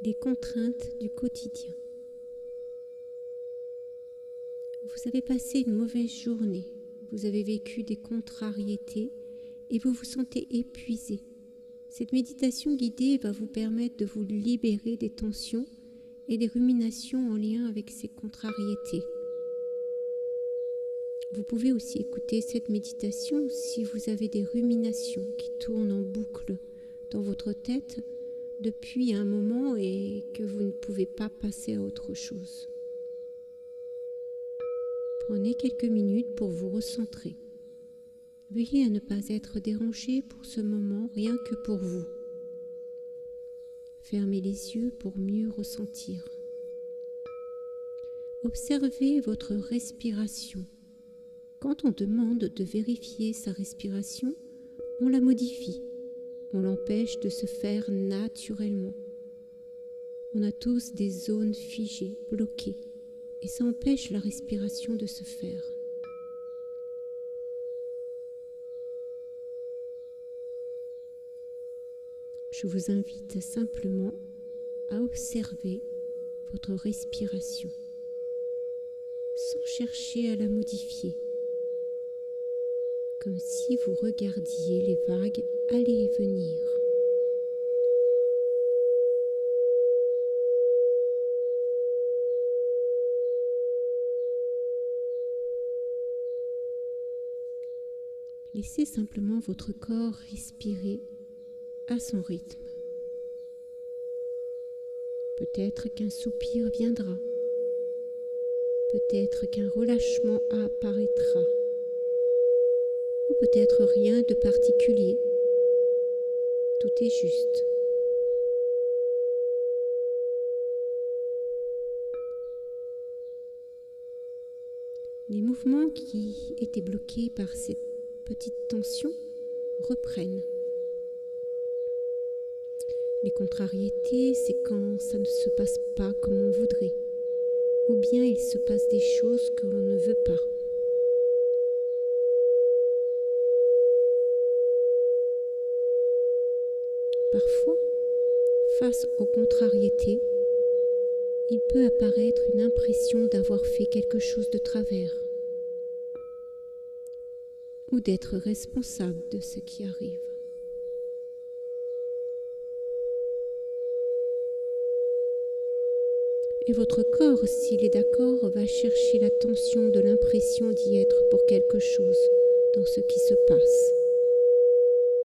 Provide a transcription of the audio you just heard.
les contraintes du quotidien. Vous avez passé une mauvaise journée, vous avez vécu des contrariétés et vous vous sentez épuisé. Cette méditation guidée va vous permettre de vous libérer des tensions et des ruminations en lien avec ces contrariétés. Vous pouvez aussi écouter cette méditation si vous avez des ruminations qui tournent en boucle dans votre tête depuis un moment et que vous ne pouvez pas passer à autre chose. Prenez quelques minutes pour vous recentrer. Veuillez à ne pas être dérangé pour ce moment, rien que pour vous. Fermez les yeux pour mieux ressentir. Observez votre respiration. Quand on demande de vérifier sa respiration, on la modifie. On l'empêche de se faire naturellement. On a tous des zones figées, bloquées, et ça empêche la respiration de se faire. Je vous invite simplement à observer votre respiration, sans chercher à la modifier, comme si vous regardiez les vagues aller et venir. Laissez simplement votre corps respirer à son rythme. Peut-être qu'un soupir viendra, peut-être qu'un relâchement apparaîtra, ou peut-être rien de particulier. Tout est juste. Les mouvements qui étaient bloqués par cette petite tension reprennent. Les contrariétés, c'est quand ça ne se passe pas comme on voudrait, ou bien il se passe des choses que l'on ne veut pas. Parfois, face aux contrariétés, il peut apparaître une impression d'avoir fait quelque chose de travers ou d'être responsable de ce qui arrive. Et votre corps, s'il est d'accord, va chercher l'attention de l'impression d'y être pour quelque chose dans ce qui se passe.